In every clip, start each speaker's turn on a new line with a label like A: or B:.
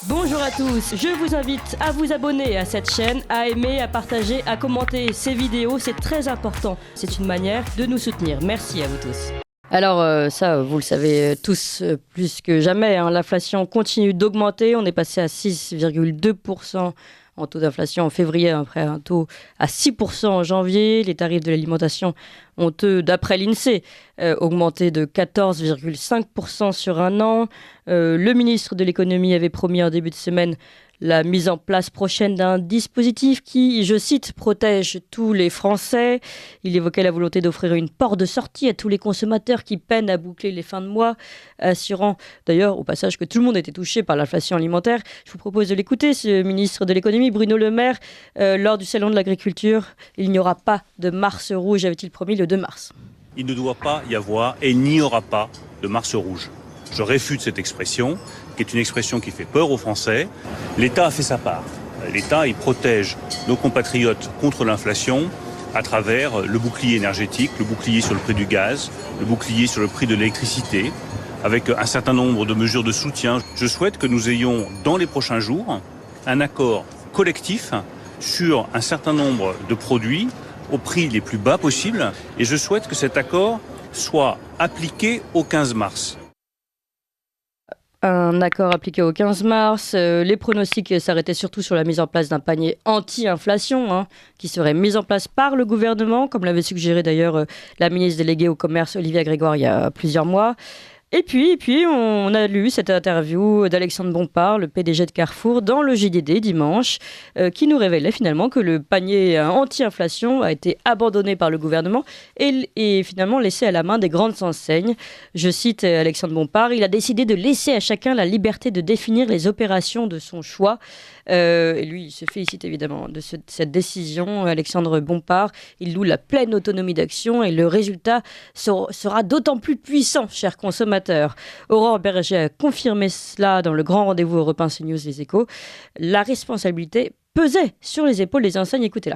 A: Bonjour à tous, je vous invite à vous abonner à cette chaîne, à aimer, à partager, à commenter ces vidéos, c'est très important. C'est une manière de nous soutenir. Merci à vous tous. Alors ça, vous le savez tous plus que jamais, l'inflation continue d'augmenter. On est passé à 6,2% en taux d'inflation en février, après un taux à 6% en janvier. Les tarifs de l'alimentation ont, d'après l'INSEE, augmenté de 14,5% sur un an. Le ministre de l'économie avait promis en début de semaine la mise en place prochaine d'un dispositif qui, je cite, protège tous les Français. Il évoquait la volonté d'offrir une porte de sortie à tous les consommateurs qui peinent à boucler les fins de mois, assurant d'ailleurs au passage que tout le monde était touché par l'inflation alimentaire. Je vous propose de l'écouter, ce ministre de l'économie, Bruno Le Maire, lors du salon de l'agriculture. Il n'y aura pas de mars rouge, avait-il promis le 2 mars.
B: Il ne doit pas y avoir et il n'y aura pas de mars rouge. Je réfute cette expression, qui est une expression qui fait peur aux Français. L'État a fait sa part. L'État, il protège nos compatriotes contre l'inflation à travers le bouclier énergétique, le bouclier sur le prix du gaz, le bouclier sur le prix de l'électricité, avec un certain nombre de mesures de soutien. Je souhaite que nous ayons, dans les prochains jours, un accord collectif sur un certain nombre de produits au prix les plus bas possibles. Et je souhaite que cet accord soit appliqué au 15 mars.
A: Un accord appliqué au 15 mars. Les pronostics s'arrêtaient surtout sur la mise en place d'un panier anti-inflation qui serait mis en place par le gouvernement, comme l'avait suggéré d'ailleurs la ministre déléguée au commerce Olivia Grégoire il y a plusieurs mois. Et puis, on a lu cette interview d'Alexandre Bompard, le PDG de Carrefour, dans le JDD dimanche, qui nous révélait finalement que le panier anti-inflation a été abandonné par le gouvernement et finalement laissé à la main des grandes enseignes. Je cite Alexandre Bompard, il a décidé de laisser à chacun la liberté de définir les opérations de son choix. Et lui, il se félicite évidemment de cette décision. Alexandre Bompard, il loue la pleine autonomie d'action et le résultat sera d'autant plus puissant, chers consommateurs. Aurore Berger a confirmé cela dans le grand rendez-vous européen CNews Les Échos. La responsabilité pesait sur les épaules des enseignes. Écoutez-la.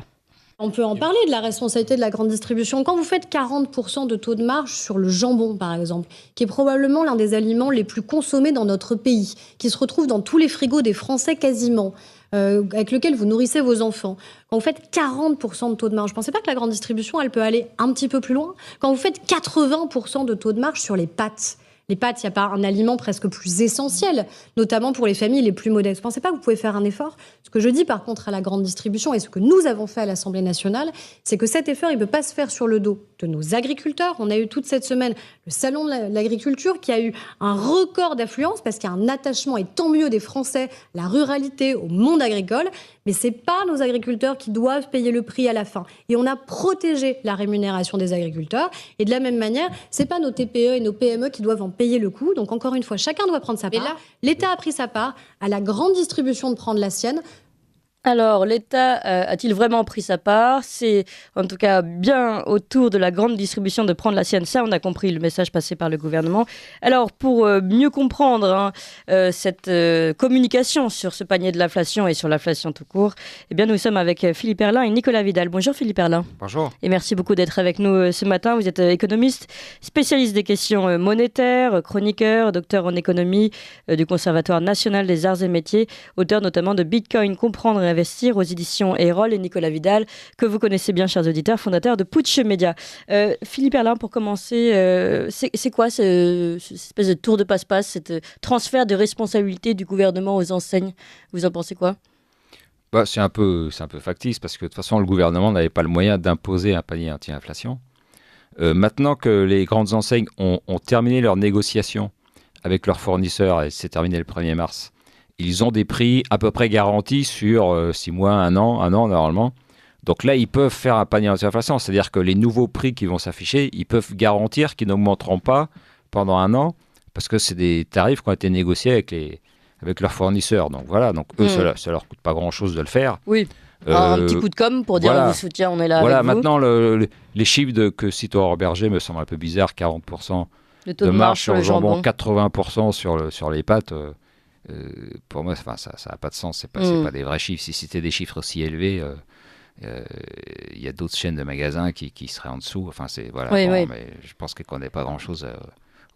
C: On peut en parler de la responsabilité de la grande distribution. Quand vous faites 40% de taux de marge sur le jambon, par exemple, qui est probablement l'un des aliments les plus consommés dans notre pays, qui se retrouve dans tous les frigos des Français quasiment, avec lequel vous nourrissez vos enfants. Quand vous faites 40% de taux de marge, je ne pensais pas que la grande distribution, elle peut aller un petit peu plus loin. Quand vous faites 80% de taux de marge sur les pâtes, les pâtes, il n'y a pas un aliment presque plus essentiel, notamment pour les familles les plus modestes. Vous ne pensez pas que vous pouvez faire un effort ? Ce que je dis par contre à la grande distribution et ce que nous avons fait à l'Assemblée nationale, c'est que cet effort, il ne peut pas se faire sur le dos de nos agriculteurs. On a eu toute cette semaine le salon de l'agriculture qui a eu un record d'affluence parce qu'il y a un attachement, et tant mieux, des Français à la ruralité, au monde agricole. Mais ce n'est pas nos agriculteurs qui doivent payer le prix à la fin. Et on a protégé la rémunération des agriculteurs. Et de la même manière, ce n'est pas nos TPE et nos PME qui doivent en payer le coût. Donc encore une fois, chacun doit prendre sa part. L'État a pris sa part, à la grande distribution de prendre la sienne.
A: Alors, l'État a-t-il vraiment pris sa part ? C'est en tout cas bien au tour de la grande distribution de prendre la sienne. Ça, on a compris le message passé par le gouvernement. Alors, pour mieux comprendre cette communication sur ce panier de l'inflation et sur l'inflation tout court, eh bien, nous sommes avec Philippe Erlin et Nicolas Vidal. Bonjour Philippe Erlin.
D: Bonjour. Et
A: merci beaucoup d'être avec nous ce matin. Vous êtes économiste, spécialiste des questions monétaires, chroniqueur, docteur en économie du Conservatoire national des arts et métiers, auteur notamment de Bitcoin, comprendre et investir aux éditions Erol, et Nicolas Vidal, que vous connaissez bien, chers auditeurs, fondateur de Putsch Média. Philippe Erlin, pour commencer, c'est quoi cette espèce de tour de passe-passe, cet transfert de responsabilité du gouvernement aux enseignes ? Vous en pensez quoi ?
D: C'est un peu factice, parce que de toute façon, le gouvernement n'avait pas le moyen d'imposer un panier anti-inflation. Maintenant que les grandes enseignes ont terminé leurs négociations avec leurs fournisseurs, et c'est terminé le 1er mars, ils ont des prix à peu près garantis sur 6 mois, un an normalement. Donc là, ils peuvent faire un panier anti-inflation. C'est-à-dire que les nouveaux prix qui vont s'afficher, ils peuvent garantir qu'ils n'augmenteront pas pendant un an, parce que c'est des tarifs qui ont été négociés avec leurs fournisseurs. Donc voilà, eux, ça leur coûte pas grand-chose de le faire.
A: Oui, un petit coup de com' pour dire on vous soutient, on est là avec vous.
D: Maintenant, les chiffres que cite Aurore Berger me semblent un peu bizarres. 40% de marge sur le jambon, 80% sur les pâtes. Pour moi, ça n'a pas de sens. C'est pas des vrais chiffres. Si c'était des chiffres aussi élevés, il y a d'autres chaînes de magasins qui seraient en dessous. Enfin, mais je pense qu'on n'est pas grand-chose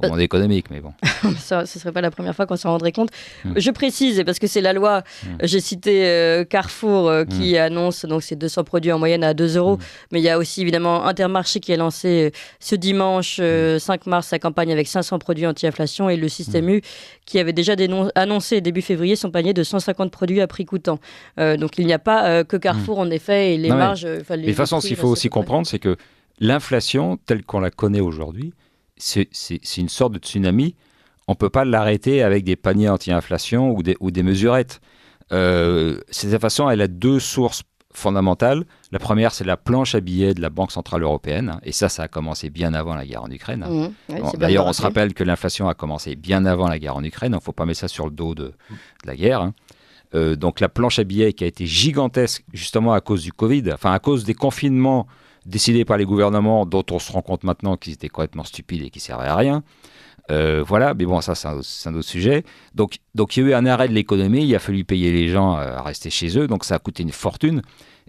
D: au monde économique, mais bon.
A: Ça, ce ne serait pas la première fois qu'on s'en rendrait compte. Je précise, parce que c'est la loi, j'ai cité Carrefour qui annonce donc ces 200 produits en moyenne à 2 €, mais il y a aussi évidemment Intermarché qui a lancé ce dimanche 5 mars sa campagne avec 500 produits anti-inflation, et le Système U qui avait déjà annoncé début février son panier de 150 produits à prix coûtant. Donc il n'y a pas que Carrefour en effet, et les marges...
D: Mais de toute façon, ce qu'il faut aussi comprendre, c'est que l'inflation telle qu'on la connaît aujourd'hui, c'est une sorte de tsunami. On ne peut pas l'arrêter avec des paniers anti-inflation ou des mesurettes. Cette façon, elle a 2 sources fondamentales. La première, c'est la planche à billets de la Banque Centrale Européenne. Et ça a commencé bien avant la guerre en Ukraine.
A: Oui,
D: d'ailleurs, on se rappelle que l'inflation a commencé bien avant la guerre en Ukraine. Il ne faut pas mettre ça sur le dos de la guerre. Donc la planche à billets qui a été gigantesque justement à cause du Covid, enfin à cause des confinements décidés par les gouvernements, dont on se rend compte maintenant qu'ils étaient complètement stupides et qui servaient à rien. Voilà, mais bon, ça c'est un autre sujet. Donc il y a eu un arrêt de l'économie, il a fallu payer les gens à rester chez eux, donc ça a coûté une fortune.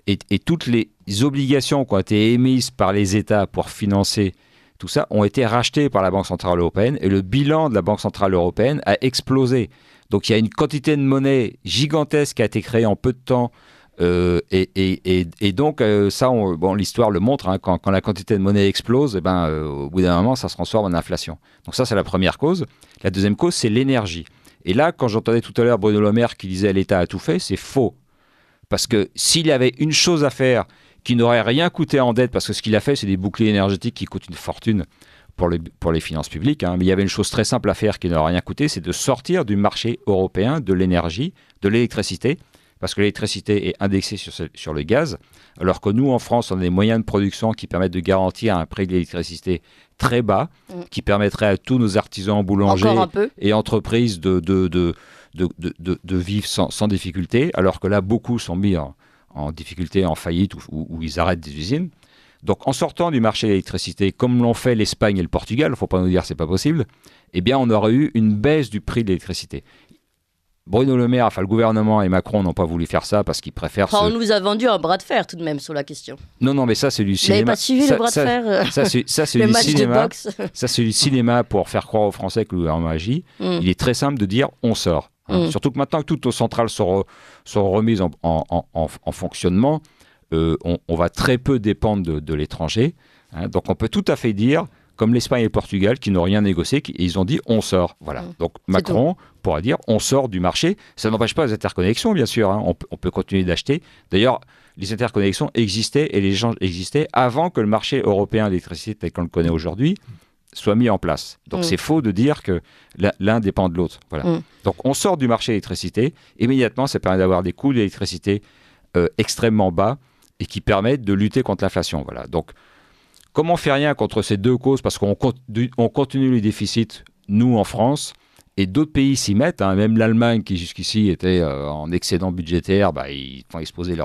D: Et toutes les obligations qui ont été émises par les États pour financer tout ça ont été rachetées par la Banque Centrale Européenne, et le bilan de la Banque Centrale Européenne a explosé. Donc il y a une quantité de monnaie gigantesque qui a été créée en peu de temps. Et donc, ça, l'histoire le montre, hein, quand la quantité de monnaie explose, au bout d'un moment, ça se transforme en inflation. Donc ça, c'est la première cause. La deuxième cause, c'est l'énergie. Et là, quand j'entendais tout à l'heure Bruno Le Maire qui disait « l'État a tout fait », c'est faux. Parce que s'il y avait une chose à faire qui n'aurait rien coûté en dette, parce que ce qu'il a fait, c'est des boucliers énergétiques qui coûtent une fortune pour les finances publiques, hein, mais il y avait une chose très simple à faire qui n'aurait rien coûté, c'est de sortir du marché européen de l'énergie, de l'électricité, parce que l'électricité est indexée sur le gaz, alors que nous, en France, on a des moyens de production qui permettent de garantir un prix de l'électricité très bas, qui permettrait à tous nos artisans, boulangers et entreprises de vivre sans difficulté, alors que là, beaucoup sont mis en difficulté, en faillite, ou ils arrêtent des usines. Donc, en sortant du marché de l'électricité, comme l'ont fait l'Espagne et le Portugal, il ne faut pas nous dire que ce n'est pas possible, eh bien, on aurait eu une baisse du prix de l'électricité. Bruno Le Maire, le gouvernement et Macron n'ont pas voulu faire ça parce qu'ils préfèrent...
A: On nous a vendu un bras de fer tout de même sur la question.
D: Non, mais ça c'est du cinéma.
A: Vous n'avez pas suivi le bras de fer
D: Ça c'est
A: le
D: du
A: match
D: cinéma.
A: de boxe.
D: Ça c'est du cinéma pour faire croire aux Français que le gouvernement agit. Il est très simple de dire on sort. Surtout que maintenant que toutes nos centrales sont remises en fonctionnement, on va très peu dépendre de l'étranger. Donc on peut tout à fait dire... comme l'Espagne et le Portugal qui n'ont rien négocié, ils ont dit on sort. Voilà. Donc Macron pourra dire on sort du marché. Ça n'empêche pas les interconnexions, bien sûr. Hein. On peut continuer d'acheter. D'ailleurs, les interconnexions existaient et les échanges existaient avant que le marché européen d'électricité tel qu'on le connaît aujourd'hui soit mis en place. Donc c'est faux de dire que l'un dépend de l'autre. Voilà. Donc on sort du marché d'électricité. Immédiatement, ça permet d'avoir des coûts d'électricité extrêmement bas et qui permettent de lutter contre l'inflation. Voilà. Donc comme on ne fait rien contre ces 2 causes, parce qu'on continue les déficits, nous, en France, et d'autres pays s'y mettent, hein, même l'Allemagne, qui jusqu'ici était en excédent budgétaire, ils font exploser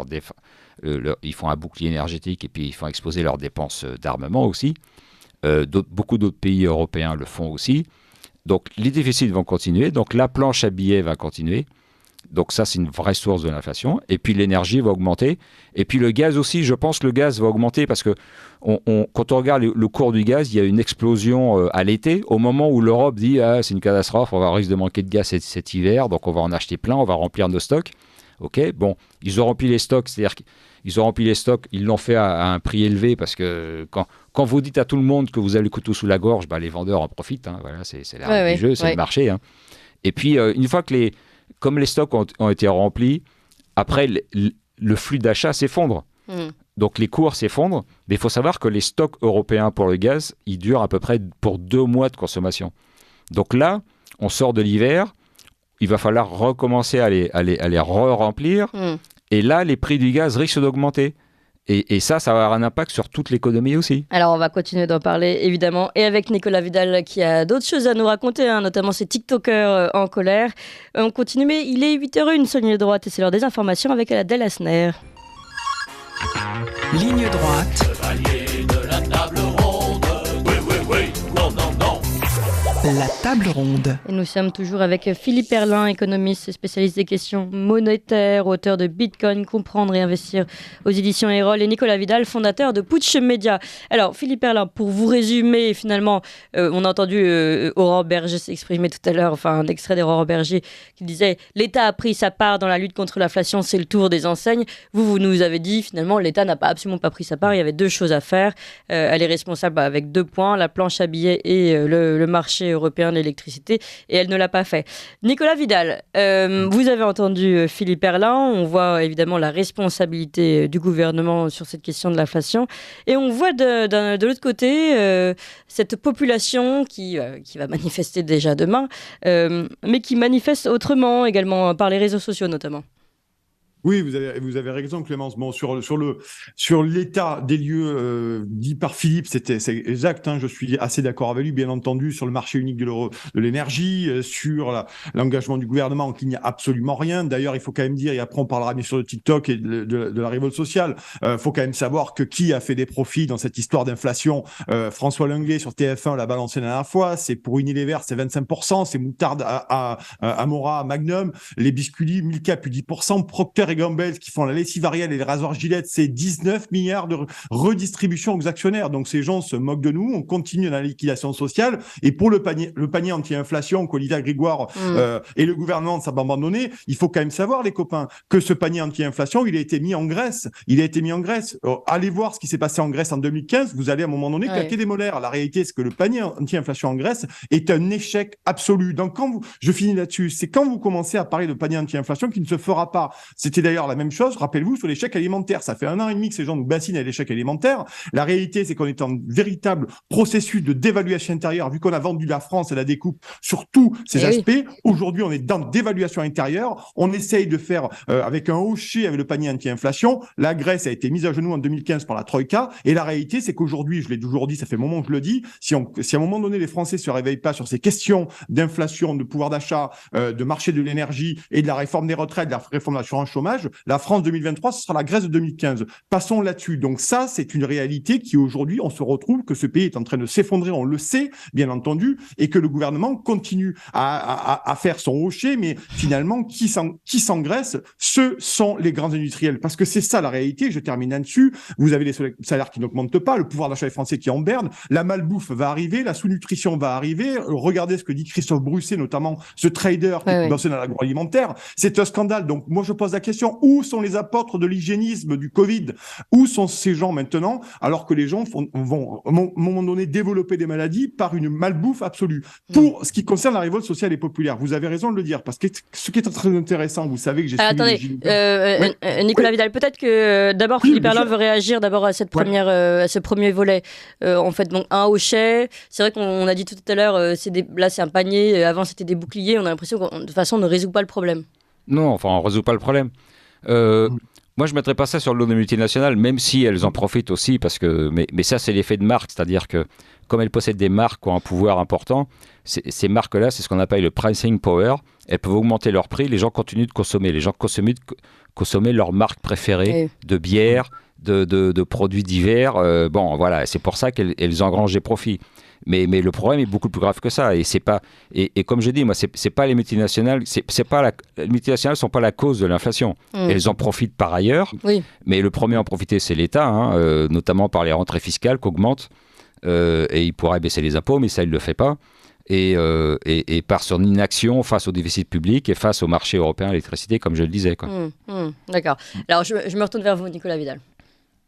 D: ils font un bouclier énergétique et puis ils font exploser leurs dépenses d'armement aussi. Beaucoup d'autres pays européens le font aussi. Donc les déficits vont continuer, donc la planche à billets va continuer. Donc ça, c'est une vraie source de l'inflation. Et puis l'énergie va augmenter. Et puis le gaz aussi, je pense que le gaz va augmenter parce que quand on regarde le cours du gaz, il y a une explosion à l'été, au moment où l'Europe dit « c'est une catastrophe, on va risque de manquer de gaz cet hiver, donc on va en acheter plein, on va remplir nos stocks. » Ok, bon, ils ont rempli les stocks, c'est-à-dire qu'ils ont rempli les stocks, ils l'ont fait à un prix élevé parce que quand vous dites à tout le monde que vous avez le couteau sous la gorge, les vendeurs en profitent. Hein, voilà, c'est la règle du jeu, c'est le marché. Hein. Et puis, une fois que comme les stocks ont été remplis, après, le flux d'achat s'effondre. Donc, les cours s'effondrent. Mais il faut savoir que les stocks européens pour le gaz, ils durent à peu près pour 2 mois de consommation. Donc là, on sort de l'hiver, il va falloir recommencer à les re-remplir. Et là, les prix du gaz risquent d'augmenter. Et ça va avoir un impact sur toute l'économie aussi.
A: Alors, on va continuer d'en parler, évidemment, et avec Nicolas Vidal qui a d'autres choses à nous raconter, hein, notamment ces TikTokers en colère. On continue, mais il est 8h01 sur Ligne Droite et c'est l'heure des informations avec Adèle Asner.
E: Ligne Droite.
F: Chevalier de la table ronde. Oui, non.
E: La table ronde.
A: Et nous sommes toujours avec Philippe Erlin, économiste spécialiste des questions monétaires, auteur de Bitcoin, comprendre et investir aux éditions Erol, et Nicolas Vidal, fondateur de Putsch Media. Alors Philippe Erlin, pour vous résumer, finalement, on a entendu Aurore Berger s'exprimer tout à l'heure, enfin un extrait d'Aurore Berger qui disait « L'État a pris sa part dans la lutte contre l'inflation, c'est le tour des enseignes ». Vous nous avez dit finalement l'État n'a absolument pas pris sa part, il y avait deux choses à faire. Elle est responsable avec 2 points, la planche à billets et le marché européen de l'électricité, et elle ne l'a pas fait. Nicolas Vidal, vous avez entendu Philippe Erlin, on voit évidemment la responsabilité du gouvernement sur cette question de l'inflation, et on voit de l'autre côté cette population qui va manifester déjà demain, mais qui manifeste autrement également, par les réseaux sociaux notamment.
F: Oui, vous avez raison, Clémence. Bon, sur l'état des lieux dit par Philippe, c'est exact. Hein, je suis assez d'accord avec lui, bien entendu, sur le marché unique de l'énergie, sur l'engagement du gouvernement, qu'il n'y a absolument rien. D'ailleurs, il faut quand même dire, et après on parlera bien sûr de TikTok et de la révolte sociale. Faut quand même savoir que qui a fait des profits dans cette histoire d'inflation. François Lenglet sur TF1 l'a balancé la dernière fois. C'est pour Unilever, c'est 25%. C'est Moutarde Amora, Magnum, les biscuits Milka plus 10%, Procter et Gamble qui font la lessive Ariel et les rasoirs Gillette, c'est 19 milliards de redistribution aux actionnaires. Donc ces gens se moquent de nous, on continue dans la liquidation sociale. Et pour le panier anti-inflation qu'Olivia Grégoire et le gouvernement ne savent pas abandonner, il faut quand même savoir, les copains, que ce panier anti-inflation, il a été mis en Grèce. Allez voir ce qui s'est passé en Grèce en 2015, vous allez à un moment donné claquer des molaires. La réalité, c'est que le panier anti-inflation en Grèce est un échec absolu. Donc je finis là-dessus, c'est quand vous commencez à parler de panier anti-inflation qui ne se fera pas. C'était d'ailleurs la même chose, rappelez-vous, sur l'échec alimentaire. Ça fait 1 an et demi que ces gens nous bassinent à l'échec alimentaire. La réalité, c'est qu'on est en véritable processus de dévaluation intérieure, vu qu'on a vendu la France et la découpe sur tous ces aspects. Oui. Aujourd'hui, on est dans dévaluation intérieure. On essaye de faire avec un hocher avec le panier anti-inflation. La Grèce a été mise à genoux en 2015 par la Troïka. Et la réalité, c'est qu'aujourd'hui, je l'ai toujours dit, ça fait un moment que je le dis, si à un moment donné, les Français se réveillent pas sur ces questions d'inflation, de pouvoir d'achat, de marché de l'énergie et de la réforme des retraites, de la réforme de l'assurance chômage, la France 2023, ce sera la Grèce de 2015. Passons là-dessus. Donc ça, c'est une réalité qui aujourd'hui, on se retrouve que ce pays est en train de s'effondrer, on le sait, bien entendu, et que le gouvernement continue à faire son hocher, mais finalement, qui s'engraisse? Ce sont les grands industriels. Parce que c'est ça la réalité, je termine là-dessus. Vous avez les salaires qui n'augmentent pas, le pouvoir d'achat des Français qui est en berne, la malbouffe va arriver, la sous-nutrition va arriver. Regardez ce que dit Christophe Brousset, notamment ce trader qui bosse dans l'agroalimentaire. C'est un scandale. Donc moi, je pose la question, où sont les apôtres de l'hygiénisme du Covid? Où sont ces gens maintenant, alors que les gens vont à un moment donné développer des maladies par une malbouffe absolue? Pour ce qui concerne la révolte sociale et populaire, vous avez raison de le dire, parce que ce qui est très intéressant, vous savez que j'ai suivi...
A: Attendez, Nicolas Vidal, peut-être que d'abord Philippe Erlin veut réagir d'abord à ce premier volet. En fait, donc un hochet, c'est vrai qu'on a dit tout à l'heure, là c'est un panier, avant c'était des boucliers, on a l'impression que de toute façon on ne résout pas le problème.
D: Non, enfin on ne résout pas le problème. Moi, je ne mettrais pas ça sur le dos des multinationales, même si elles en profitent aussi, parce que, mais ça, c'est l'effet de marque, c'est-à-dire que comme elles possèdent des marques qui ont un pouvoir important, ces marques-là, c'est ce qu'on appelle le pricing power, elles peuvent augmenter leur prix, les gens continuent de consommer, les gens continuent de consommer leurs marques préférées de bière, de produits divers, bon, voilà, c'est pour ça qu'elles engrangent des profits. Mais le problème est beaucoup plus grave que ça. Et c'est pas et comme je dis, moi, c'est pas les multinationales. Les multinationales sont pas la cause de l'inflation. Elles en profitent par ailleurs. Oui. Mais le premier à en profiter, c'est l'État, notamment par les rentrées fiscales qu'augmentent. Et il pourrait baisser les impôts, mais ça, il le fait pas. Et par son inaction face au déficit public et face au marché européen de l'électricité, comme je le disais, quoi.
A: D'accord. Alors je me retourne vers vous, Nicolas Vidal.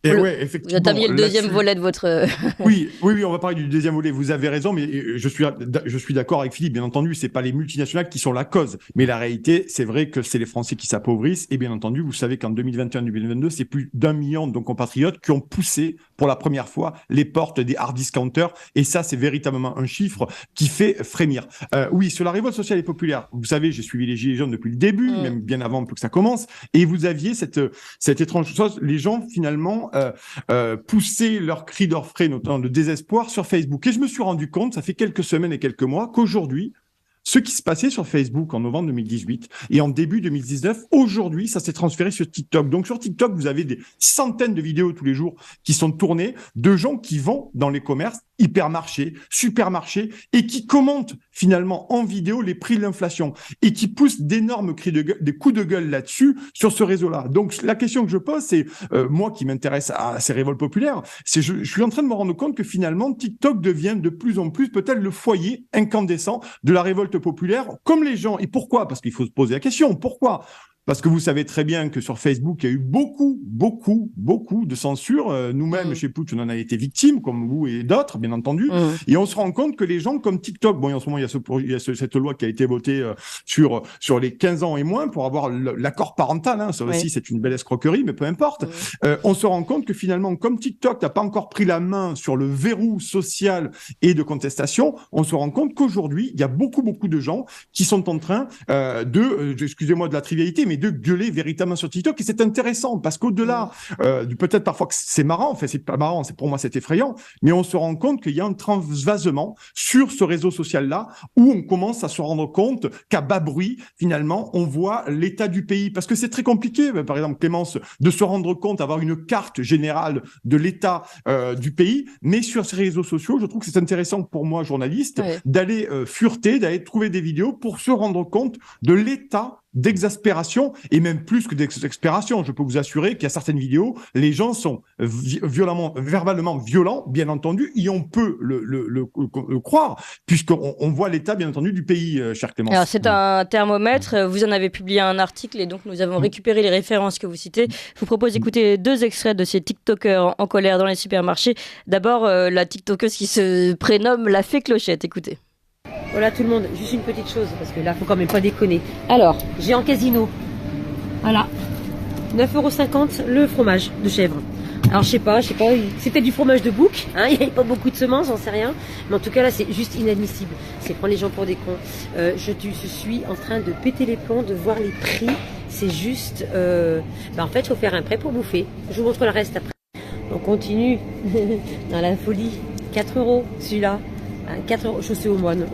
F: Effectivement,
A: vous attamiez le deuxième volet de votre...
F: oui, on va parler du deuxième volet. Vous avez raison, mais je suis d'accord avec Philippe. Bien entendu, c'est pas les multinationales qui sont la cause. Mais la réalité, c'est vrai que c'est les Français qui s'appauvrissent. Et bien entendu, vous savez qu'en 2021-2022, c'est plus d'1 million de nos compatriotes qui ont poussé pour la première fois les portes des hard discounters. Et ça, c'est véritablement un chiffre qui fait frémir. Oui, sur la révolte sociale et populaire, vous savez, j'ai suivi les Gilets jaunes depuis le début, même bien avant que ça commence. Et vous aviez cette étrange chose. Les gens, finalement, pousser leurs cris d'orfraie, notamment de désespoir, sur Facebook. Et je me suis rendu compte, ça fait quelques semaines et quelques mois, qu'aujourd'hui, ce qui se passait sur Facebook en novembre 2018 et en début 2019, aujourd'hui, ça s'est transféré sur TikTok. Donc sur TikTok, vous avez des centaines de vidéos tous les jours qui sont tournées de gens qui vont dans les commerces, hypermarchés, supermarchés, et qui commentent finalement en vidéo les prix de l'inflation et qui poussent d'énormes des coups de gueule là-dessus sur ce réseau-là. Donc la question que je pose, c'est moi qui m'intéresse à ces révoltes populaires, c'est je suis en train de me rendre compte que finalement TikTok devient de plus en plus peut-être le foyer incandescent de la révolte populaire, comme les gens. Et pourquoi? Parce qu'il faut se poser la question. Pourquoi? Parce que vous savez très bien que sur Facebook, il y a eu beaucoup de censure. Nous-mêmes, chez Putsch, on en a été victimes, comme vous et d'autres, bien entendu. Et on se rend compte que les gens comme TikTok, bon, en ce moment, il y a cette loi qui a été votée sur les 15 ans et moins pour avoir l'accord parental. Hein. Ça aussi, c'est une belle escroquerie, mais peu importe. On se rend compte que finalement, comme TikTok n'a pas encore pris la main sur le verrou social et de contestation, on se rend compte qu'aujourd'hui, il y a beaucoup de gens qui sont en train excusez-moi de la trivialité, mais de gueuler véritablement sur TikTok. Et c'est intéressant parce qu'au-delà peut-être parfois que c'est marrant, enfin c'est pas marrant, pour moi c'est effrayant, mais on se rend compte qu'il y a un transvasement sur ce réseau social-là où on commence à se rendre compte qu'à bas bruit, finalement, on voit l'état du pays. Parce que c'est très compliqué, par exemple, Clémence, de se rendre compte, avoir une carte générale de l'état du pays, mais sur ces réseaux sociaux, je trouve que c'est intéressant pour moi, journaliste, d'aller fureter, d'aller trouver des vidéos pour se rendre compte de l'état d'exaspération, et même plus que d'exaspération. Je peux vous assurer qu'il y a certaines vidéos, les gens sont verbalement violents, bien entendu, et on peut le croire, puisqu'on voit l'état, bien entendu, du pays, cher Clémence.
A: Alors, c'est un thermomètre. Vous en avez publié un article, et donc nous avons récupéré les références que vous citez. Je vous propose d'écouter 2 extraits de ces TikTokers en colère dans les supermarchés. D'abord, la TikTokeuse qui se prénomme La Fée Clochette. Écoutez.
E: Voilà tout le monde, juste une petite chose, parce que là, faut quand même pas déconner. Alors, j'ai en casino, voilà, 9,50 € le fromage de chèvre. Alors, je sais pas, c'est peut-être du fromage de bouc, hein, il n'y a pas beaucoup de semences, j'en sais rien. Mais en tout cas, là, c'est juste inadmissible. C'est prendre les gens pour des cons. Je suis en train de péter les plombs, de voir les prix. C'est juste, en fait, il faut faire un prêt pour bouffer. Je vous montre le reste après. On continue dans la folie. 4 € celui-là. 4 € chaussée aux moines,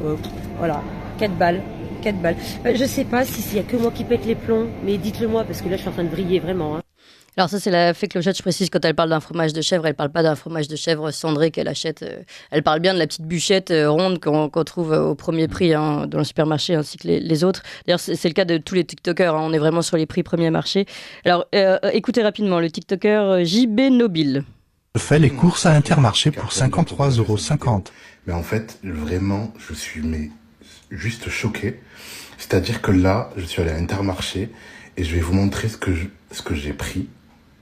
E: voilà, 4 balles. Je sais pas s'il y a que moi qui pète les plombs, mais dites-le moi parce que là je suis en train de briller vraiment. Hein.
A: Alors ça c'est La Fée Clochette, je précise, quand elle parle d'un fromage de chèvre, elle parle pas d'un fromage de chèvre cendré qu'elle achète. Elle parle bien de la petite bûchette ronde qu'on trouve au premier prix dans le supermarché ainsi que les autres. D'ailleurs c'est le cas de tous les TikTokers, hein, on est vraiment sur les prix premier marché. Alors écoutez rapidement le TikToker JB Nobile.
G: Je fais les courses à Intermarché pour 53,50 €.
H: Mais en fait, vraiment, je suis juste choqué. C'est-à-dire que là, je suis allé à Intermarché et je vais vous montrer ce que j'ai pris.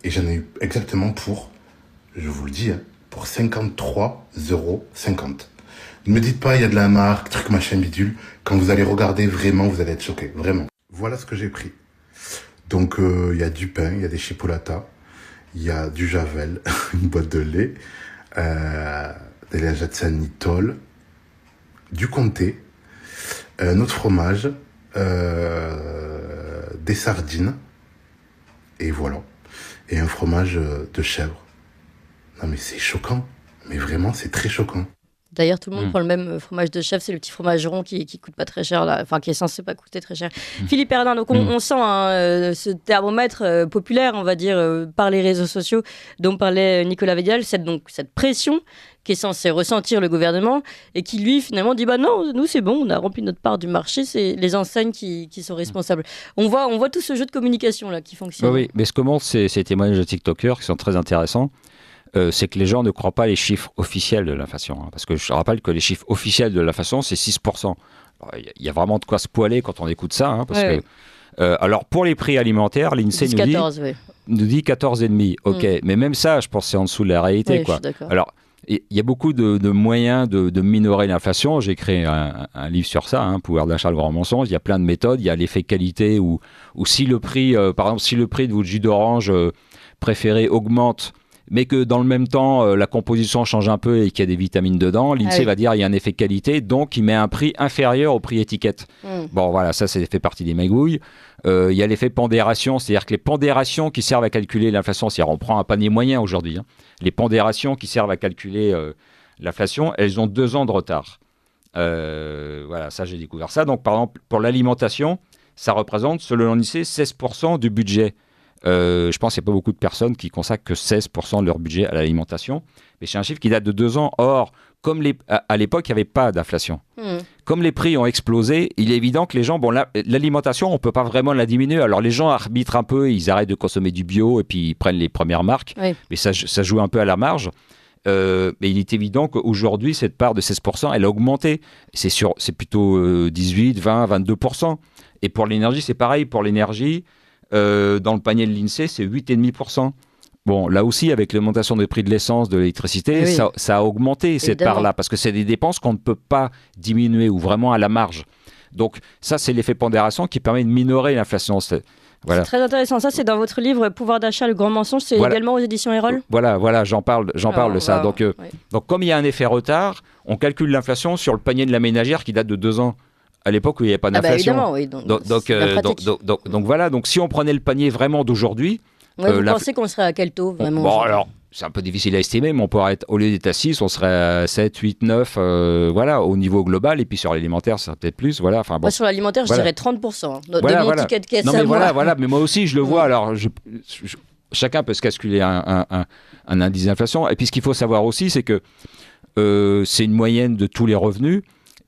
H: Et j'en ai eu exactement pour, je vous le dis, pour 53,50 €. Ne me dites pas, il y a de la marque, truc machin bidule. Quand vous allez regarder, vraiment, vous allez être choqué. Vraiment. Voilà ce que j'ai pris. Donc, il y a du pain, il y a des chipolatas, il y a du Javel, une boîte de lait, des lingettes Sanitol, du Comté, notre fromage, des sardines, et voilà. Et un fromage de chèvre. Non mais c'est choquant, mais vraiment c'est très choquant.
A: D'ailleurs, tout le monde prend le même fromage de chèvre, c'est le petit fromage rond qui coûte pas très cher, là. Enfin qui est censé pas coûter très cher. Philippe Herlin, donc on sent ce thermomètre populaire, on va dire, par les réseaux sociaux dont parlait Nicolas Védial, cette pression qui est censée ressentir le gouvernement et qui lui finalement dit non, nous c'est bon, on a rempli notre part du marché, c'est les enseignes qui sont responsables. On voit tout ce jeu de communication là qui fonctionne.
D: Oui, mais ce que montrent ces témoignages de TikTokers qui sont très intéressants, c'est que les gens ne croient pas les chiffres officiels de l'inflation. Hein, parce que je rappelle que les chiffres officiels de l'inflation, c'est 6%. Il y a vraiment de quoi se poiler quand on écoute ça. Hein, parce que, alors, pour les prix alimentaires, l'INSEE nous dit 14,5. Ok, mais même ça, je pense que c'est en dessous de la réalité. Quoi. Alors, il y a beaucoup de moyens de minorer l'inflation. J'ai écrit un livre sur ça, Pouvoir d'achat, le grand mensonge. Il y a plein de méthodes. Il y a l'effet qualité où si le prix, par exemple, si le prix de votre jus d'orange préféré augmente, mais que dans le même temps, la composition change un peu et qu'il y a des vitamines dedans, l'INSEE va dire il y a un effet qualité, donc il met un prix inférieur au prix étiquette. Bon, voilà, ça fait partie des magouilles. Il y a l'effet pondération, c'est-à-dire que les pondérations qui servent à calculer l'inflation, c'est-à-dire on prend un panier moyen aujourd'hui, les pondérations qui servent à calculer l'inflation, elles ont 2 ans de retard. Voilà, ça j'ai découvert ça. Donc par exemple, pour l'alimentation, ça représente, selon l'INSEE, 16% du budget. Je pense qu'il n'y a pas beaucoup de personnes qui consacrent que 16% de leur budget à l'alimentation. Mais c'est un chiffre qui date de 2 ans. Or, comme à l'époque, il n'y avait pas d'inflation. Comme les prix ont explosé, il est évident que les gens, l'alimentation, on ne peut pas vraiment la diminuer. Alors les gens arbitrent un peu, ils arrêtent de consommer du bio et puis ils prennent les premières marques. Oui. Mais ça joue un peu à la marge. Mais il est évident qu'aujourd'hui, cette part de 16%, elle a augmenté. C'est plutôt 18, 20, 22%. Et pour l'énergie, c'est pareil. Pour l'énergie, dans le panier de l'INSEE, c'est 8,5%. Bon, là aussi, avec l'augmentation des prix de l'essence, de l'électricité, ça a augmenté cette part-là, parce que c'est des dépenses qu'on ne peut pas diminuer ou vraiment à la marge. Donc ça, c'est l'effet pondération qui permet de minorer l'inflation.
A: Voilà. C'est très intéressant. Ça, c'est dans votre livre Pouvoir d'achat, le grand mensonge. C'est également aux éditions Erol.
D: Voilà, j'en parle de ça. Donc comme il y a un effet retard, on calcule l'inflation sur le panier de la ménagère qui date de 2 ans. À l'époque où il n'y avait pas d'inflation. Donc voilà. Donc si on prenait le panier vraiment d'aujourd'hui.
A: Vous pensez qu'on serait à quel taux vraiment?
D: Bon, alors, c'est un peu difficile à estimer, mais on pourrait être, au lieu d'être à 6, on serait à 7, 8, 9, voilà, au niveau global. Et puis sur l'alimentaire, ça serait peut-être plus. Voilà, enfin, bon.
A: Moi, sur l'alimentaire, je dirais 30%. De mon ticket de caisse
D: non, mais voilà, mais moi aussi, je le vois. Alors, chacun peut se calculer un indice d'inflation. Et puis, ce qu'il faut savoir aussi, c'est que c'est une moyenne de tous les revenus.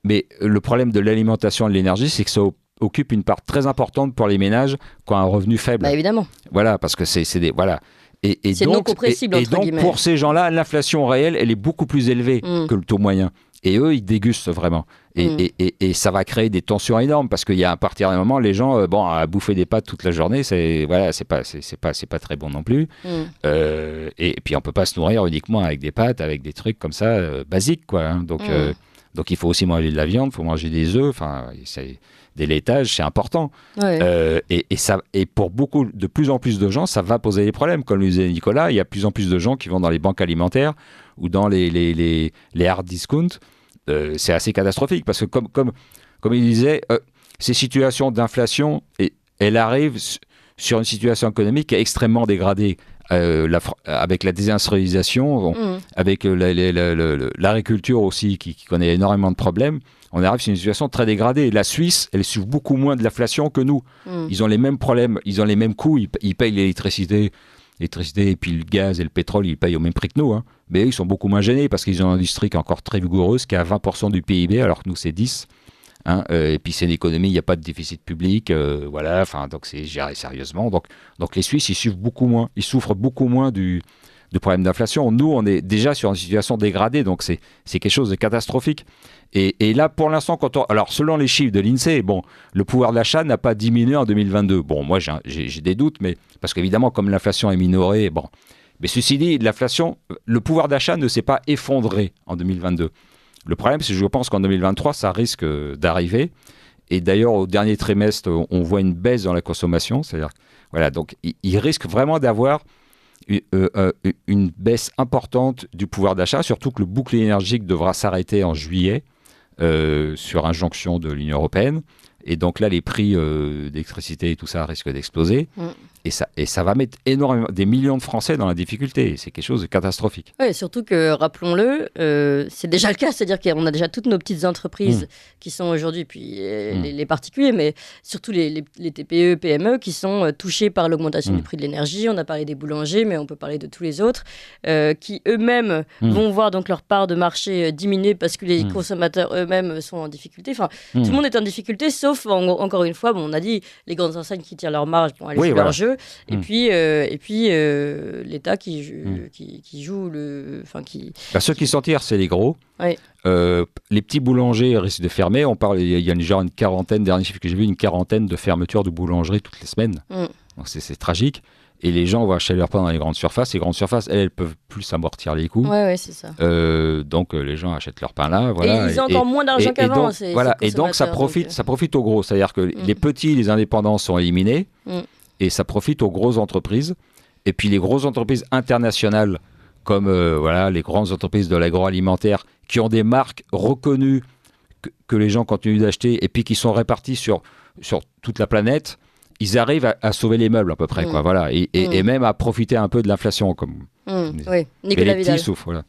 D: Mais le problème de l'alimentation et de l'énergie, c'est que ça occupe une part très importante pour les ménages qui ont un revenu faible.
A: Bah évidemment.
D: Voilà, parce que c'est des... Voilà. Et
A: c'est
D: donc,
A: non compressible, entre guillemets.
D: Pour ces gens-là, l'inflation réelle, elle est beaucoup plus élevée que le taux moyen. Et eux, ils dégustent vraiment. Et ça va créer des tensions énormes, parce qu'il y a à partir d'un moment, les gens, à bouffer des pâtes toute la journée, c'est pas très bon non plus. Et puis on peut pas se nourrir uniquement avec des pâtes, avec des trucs comme ça basiques, quoi. Hein. Donc il faut aussi manger de la viande, il faut manger des œufs, des laitages, c'est important. Ouais. Et pour de plus en plus de gens, ça va poser des problèmes. Comme le disait Nicolas, il y a de plus en plus de gens qui vont dans les banques alimentaires ou dans les hard discounts. C'est assez catastrophique, parce que comme il disait, ces situations d'inflation, elles arrivent sur une situation économique qui est extrêmement dégradée. Avec la désindustrialisation, avec l'agriculture aussi qui connaît énormément de problèmes, on arrive sur une situation très dégradée. La Suisse, elle souffre beaucoup moins de l'inflation que nous. Ils ont les mêmes problèmes, ils ont les mêmes coûts, ils payent l'électricité et puis le gaz et le pétrole, ils payent au même prix que nous. Hein. Mais eux, ils sont beaucoup moins gênés parce qu'ils ont une industrie qui est encore très vigoureuse, qui est à 20% du PIB, alors que nous, c'est 10%. Hein, et puis c'est une économie, il n'y a pas de déficit public, voilà, donc c'est géré sérieusement. Donc les Suisses, ils souffrent beaucoup moins du problème d'inflation. Nous, on est déjà sur une situation dégradée, donc c'est quelque chose de catastrophique. Et là, pour l'instant, alors selon les chiffres de l'INSEE, le pouvoir d'achat n'a pas diminué en 2022. Bon, moi j'ai des doutes, mais parce qu'évidemment, comme l'inflation est minorée, mais ceci dit, le pouvoir d'achat ne s'est pas effondré en 2022. Le problème, c'est que je pense qu'en 2023, ça risque d'arriver. Et d'ailleurs, au dernier trimestre, on voit une baisse dans la consommation. C'est-à-dire, voilà, donc il risque vraiment d'avoir une baisse importante du pouvoir d'achat, surtout que le bouclier énergique devra s'arrêter en juillet sur injonction de l'Union européenne. Et donc là, les prix d'électricité et tout ça risquent d'exploser. Et ça va mettre énormément, des millions de Français dans la difficulté. C'est quelque chose de catastrophique.
A: Oui, surtout que, rappelons-le, c'est déjà le cas. C'est-à-dire qu'on a déjà toutes nos petites entreprises qui sont aujourd'hui, puis les particuliers, mais surtout les TPE, PME qui sont touchés par l'augmentation du prix de l'énergie. On a parlé des boulangers, mais on peut parler de tous les autres, qui eux-mêmes vont voir donc leur part de marché diminuer parce que les consommateurs eux-mêmes sont en difficulté. Enfin, tout le monde est en difficulté, sauf, encore une fois, on a dit, les grandes enseignes qui tirent leur marge, elles jouent leur jeu. Et puis l'État qui joue le...
D: Ceux qui s'en tirent, c'est les gros. Oui. Les petits boulangers risquent de fermer. Il y a une quarantaine, dernier chiffre que j'ai vu, une quarantaine de fermetures de boulangeries toutes les semaines. Donc c'est tragique. Et les gens vont acheter leur pain dans les grandes surfaces. Les grandes surfaces, elles peuvent plus amortir les coûts.
A: Oui, c'est ça.
D: Donc les gens achètent leur pain là. Voilà.
A: Et ils ont encore moins d'argent qu'avant.
D: Et donc ça profite aux gros. C'est-à-dire que les petits, les indépendants sont éliminés. Et ça profite aux grosses entreprises. Et puis les grosses entreprises internationales, comme les grandes entreprises de l'agroalimentaire, qui ont des marques reconnues que les gens continuent d'acheter, et puis qui sont réparties sur toute la planète, ils arrivent à sauver les meubles à peu près. Quoi, voilà. Et même à profiter un peu de l'inflation.
A: Oui, Nicolas Vidal.
D: Souffrent, voilà.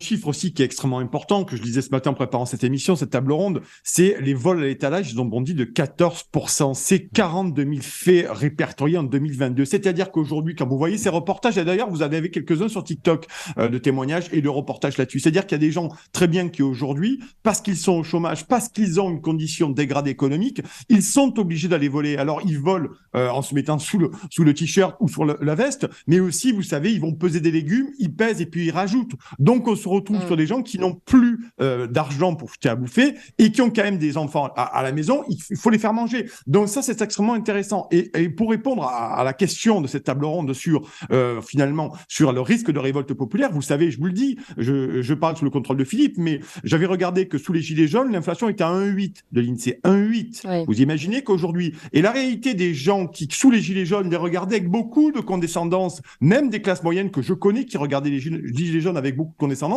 F: Chiffre aussi qui est extrêmement important, que je disais ce matin en préparant cette émission, cette table ronde, c'est les vols à l'étalage, ils ont bondi de 14%. C'est 42 000 faits répertoriés en 2022. C'est-à-dire qu'aujourd'hui, quand vous voyez ces reportages, et d'ailleurs, vous en avez quelques-uns sur TikTok de témoignages et de reportages là-dessus. C'est-à-dire qu'il y a des gens très bien qui aujourd'hui, parce qu'ils sont au chômage, parce qu'ils ont une condition dégradée économique, ils sont obligés d'aller voler. Alors, ils volent en se mettant sous le t-shirt ou sur la veste, mais aussi, vous savez, ils vont peser des légumes, ils pèsent et puis ils rajoutent. Donc, on se retrouve sur des gens qui n'ont plus d'argent pour jeter à bouffer et qui ont quand même des enfants à la maison, il faut les faire manger. Donc ça, c'est extrêmement intéressant. Et pour répondre à la question de cette table ronde sur, finalement, sur le risque de révolte populaire, vous savez, je vous le dis, je parle sous le contrôle de Philippe, mais j'avais regardé que sous les Gilets jaunes, l'inflation était à 1,8 de l'INSEE. 1,8. Oui. Vous imaginez qu'aujourd'hui, et la réalité des gens qui, sous les Gilets jaunes, les regardaient avec beaucoup de condescendance, même des classes moyennes que je connais qui regardaient les Gilets jaunes avec beaucoup de condescendance,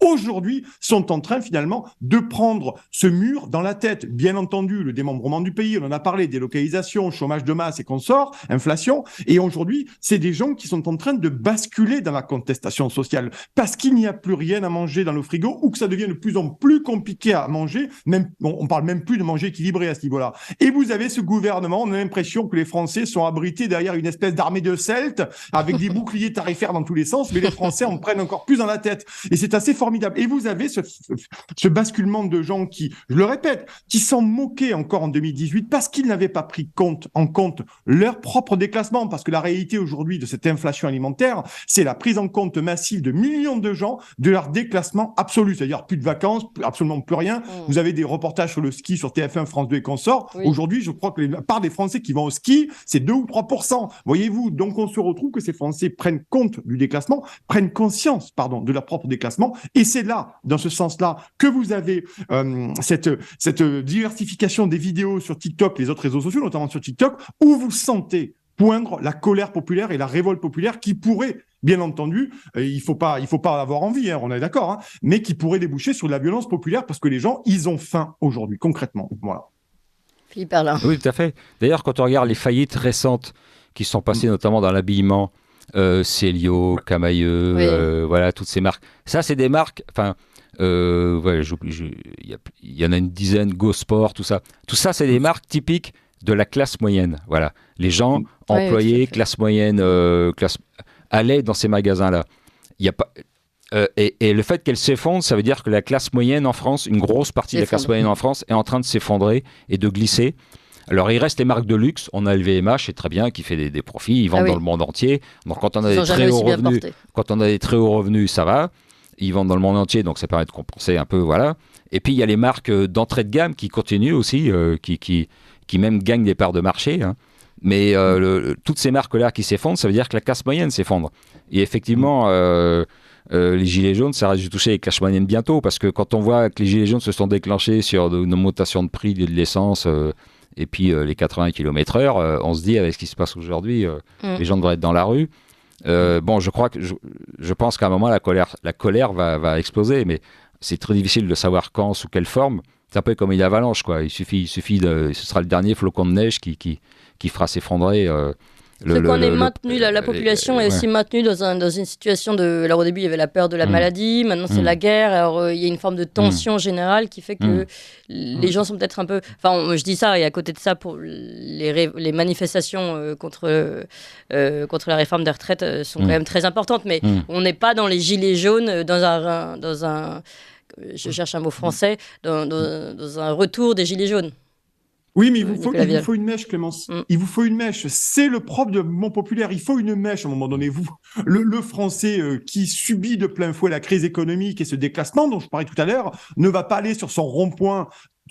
F: aujourd'hui sont en train finalement de prendre ce mur dans la tête. Bien entendu, le démembrement du pays, on en a parlé, délocalisation, chômage de masse et consorts, inflation. Et aujourd'hui, c'est des gens qui sont en train de basculer dans la contestation sociale parce qu'il n'y a plus rien à manger dans le frigo ou que ça devient de plus en plus compliqué à manger. Même, on parle même plus de manger équilibré à ce niveau-là. Et vous avez ce gouvernement, on a l'impression que les Français sont abrités derrière une espèce d'armée de Celtes avec des boucliers tarifaires dans tous les sens, mais les Français en prennent encore plus dans la tête. Et c'est assez formidable. Et vous avez ce basculement de gens qui, je le répète, qui s'en moquaient encore en 2018 parce qu'ils n'avaient pas pris en compte leur propre déclassement. Parce que la réalité aujourd'hui de cette inflation alimentaire, c'est la prise en compte massive de millions de gens de leur déclassement absolu. C'est-à-dire plus de vacances, absolument plus rien. Vous avez des reportages sur le ski sur TF1, France 2 et consorts. Oui. Aujourd'hui, je crois que la part des Français qui vont au ski, c'est 2 ou 3%. Voyez-vous, donc on se retrouve que ces Français prennent compte du déclassement, prennent conscience, de leur propre déclassement. Et c'est là, dans ce sens-là, que vous avez cette diversification des vidéos sur TikTok, les autres réseaux sociaux, notamment sur TikTok, où vous sentez poindre la colère populaire et la révolte populaire qui pourrait, bien entendu, il faut pas avoir envie, on est d'accord, mais qui pourrait déboucher sur de la violence populaire parce que les gens, ils ont faim aujourd'hui, concrètement. Voilà.
A: Philippe Erlin.
D: Oui, tout à fait. D'ailleurs, quand on regarde les faillites récentes qui sont passées notamment dans l'habillement, Célio, Camailleux, oui. Voilà, toutes ces marques. Ça, c'est des marques, il y en a une dizaine, Go Sport, tout ça. Tout ça, c'est des marques typiques de la classe moyenne. Voilà. Les gens employés, classe moyenne, allaient dans ces magasins-là. Il y a pas... et le fait qu'elle s'effondre, ça veut dire que la classe moyenne en France, une grosse partie de la classe moyenne en France est en train de s'effondrer et de glisser. Alors, il reste les marques de luxe. On a le VMH, c'est très bien, qui fait des profits. Ils vendent dans le monde entier. Donc, quand on a des très hauts revenus, ça va. Ils vendent dans le monde entier, donc ça permet de compenser un peu, voilà. Et puis, il y a les marques d'entrée de gamme qui continuent aussi, qui même gagnent des parts de marché. Mais toutes ces marques-là qui s'effondrent, ça veut dire que la classe moyenne s'effondre. Et effectivement... les gilets jaunes, ça risque de toucher les classes moyennes bientôt, parce que quand on voit que les gilets jaunes se sont déclenchés sur une augmentation de prix de l'essence et puis les 80 km/h, on se dit avec ce qui se passe aujourd'hui, les gens devraient être dans la rue. Je pense qu'à un moment la colère va exploser, mais c'est très difficile de savoir quand, sous quelle forme. C'est un peu comme une avalanche, quoi. Il suffit ce sera le dernier flocon de neige qui fera s'effondrer.
A: La population est aussi maintenue dans une situation de... Alors au début, il y avait la peur de la maladie, maintenant c'est la guerre, alors il y a une forme de tension générale qui fait que les gens sont peut-être un peu... Enfin, je dis ça, et à côté de ça, pour les manifestations contre la réforme des retraites sont quand même très importantes, mais on n'est pas dans les gilets jaunes, dans un je cherche un mot français, dans un retour des gilets jaunes.
F: Oui, mais il vous faut une mèche, Clémence. Il vous faut une mèche. C'est le propre de mouvement populaire. Il faut une mèche à un moment donné. Le Français qui subit de plein fouet la crise économique et ce déclassement dont je parlais tout à l'heure ne va pas aller sur son rond-point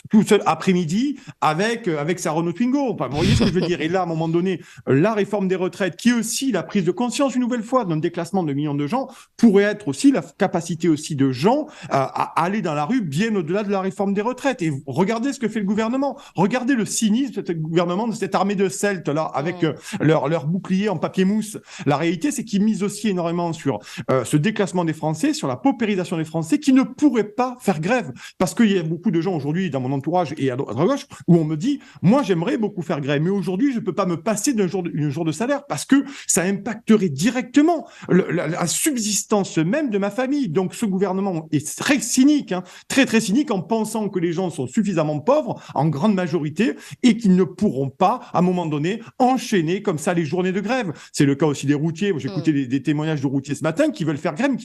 F: tout seul après-midi avec sa Renault Twingo. Vous voyez ce que je veux dire? Et là, à un moment donné, la réforme des retraites, qui est aussi la prise de conscience une nouvelle fois d'un déclassement de millions de gens, pourrait être aussi la capacité aussi de gens à aller dans la rue bien au-delà de la réforme des retraites. Et regardez ce que fait le gouvernement. Regardez le cynisme de ce gouvernement, de cette armée de Celtes là, avec leur bouclier en papier mousse. La réalité, c'est qu'ils misent aussi énormément sur ce déclassement des Français, sur la paupérisation des Français, qui ne pourraient pas faire grève. Parce qu'il y a beaucoup de gens aujourd'hui dans mon mon entourage et à droite à gauche, où on me dit, moi j'aimerais beaucoup faire grève, mais aujourd'hui je peux pas me passer d'un jour de salaire parce que ça impacterait directement la subsistance même de ma famille. Donc ce gouvernement est très cynique, très très cynique, en pensant que les gens sont suffisamment pauvres en grande majorité et qu'ils ne pourront pas à un moment donné enchaîner comme ça les journées de grève. C'est le cas aussi des routiers. J'ai écouté des témoignages de routiers ce matin qui veulent faire grève, mais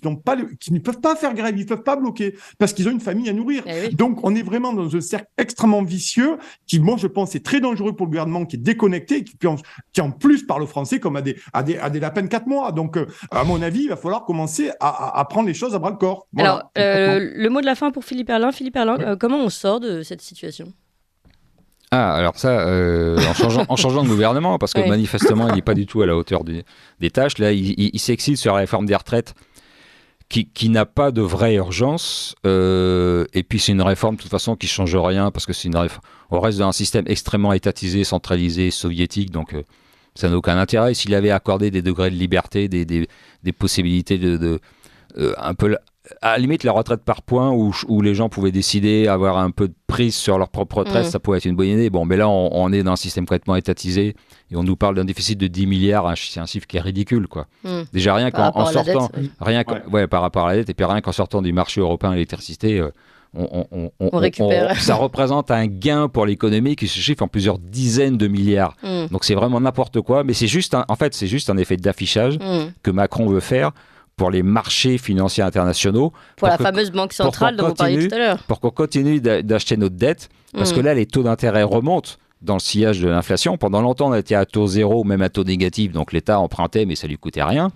F: qui ne peuvent pas faire grève, ils ne peuvent pas bloquer parce qu'ils ont une famille à nourrir. Donc on est vraiment dans un cercle extrêmement vicieux qui, moi je pense, est très dangereux pour le gouvernement, qui est déconnecté, qui en plus parle aux Français comme à des lapins de 4 mois. Donc à mon avis, il va falloir commencer à prendre les choses à bras le corps. Voilà.
A: Alors le mot de la fin pour Philippe Herrlin. Philippe Herrlin, comment on sort de cette situation ?
D: Alors ça, en changeant de gouvernement, parce que manifestement, il n'est pas du tout à la hauteur des tâches. Là, il s'excite sur la réforme des retraites qui n'a pas de vraie urgence. Et puis, c'est une réforme, de toute façon, qui ne change rien, parce que c'est une réforme. On reste dans un système extrêmement étatisé, centralisé, soviétique, donc ça n'a aucun intérêt. S'il avait accordé des degrés de liberté, des possibilités un peu... À la limite, la retraite par points où les gens pouvaient décider, avoir un peu de prise sur leur propre retraite, ça pourrait être une bonne idée. Bon, mais là, on est dans un système complètement étatisé et on nous parle d'un déficit de 10 milliards. C'est un chiffre qui est ridicule, quoi. Déjà, rien qu'en sortant, par rapport à la dette, et puis rien qu'en sortant du marché européen de l'électricité, on récupère. Ça représente un gain pour l'économie qui se chiffre en plusieurs dizaines de milliards. Donc, c'est vraiment n'importe quoi. Mais c'est juste un effet d'affichage que Macron veut faire pour les marchés financiers internationaux.
A: Pour la fameuse banque centrale dont vous parliez tout à l'heure.
D: Pour qu'on continue d'acheter notre dette, parce que là, les taux d'intérêt remontent dans le sillage de l'inflation. Pendant longtemps, on était à taux zéro, même à taux négatif, donc l'État empruntait, mais ça ne lui coûtait rien.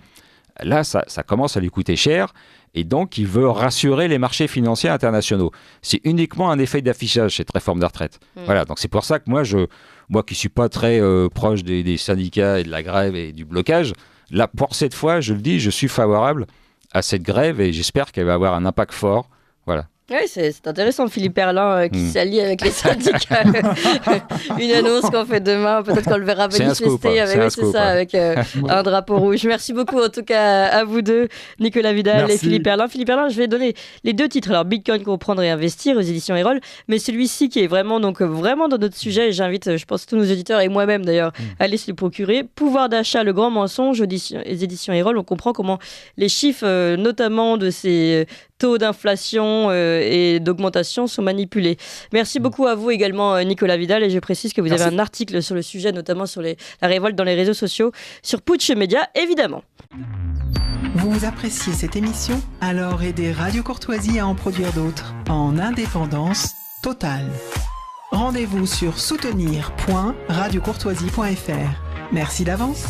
D: Là, ça commence à lui coûter cher, et donc il veut rassurer les marchés financiers internationaux. C'est uniquement un effet d'affichage, cette réforme des retraites. Voilà, donc c'est pour ça que moi qui ne suis pas très proche des syndicats et de la grève et du blocage, là, pour cette fois, je le dis, je suis favorable à cette grève et j'espère qu'elle va avoir un impact fort. Voilà.
A: Oui, c'est intéressant, Philippe Herrlin qui s'allie avec les syndicats. Une annonce qu'on fait demain, peut-être qu'on le verra manifester avec un drapeau rouge. Merci beaucoup en tout cas à vous deux, Nicolas Vidal et Philippe Herrlin. Philippe Herrlin, je vais donner les deux titres. Alors, Bitcoin, comprendre et investir aux éditions Erol, mais celui-ci qui est vraiment dans notre sujet, et j'invite, je pense, tous nos auditeurs et moi-même d'ailleurs, à aller se le procurer. Pouvoir d'achat, le grand mensonge, aux éditions Erol. On comprend comment les chiffres, notamment de ces taux d'inflation et d'augmentation sont manipulés. Merci beaucoup à vous également, Nicolas Vidal, et je précise que vous avez un article sur le sujet, notamment sur la révolte dans les réseaux sociaux, sur Putsch Média, évidemment.
I: Vous appréciez cette émission? Alors aidez Radio Courtoisie à en produire d'autres, en indépendance totale. Rendez-vous sur soutenir.radiocourtoisie.fr. Merci d'avance.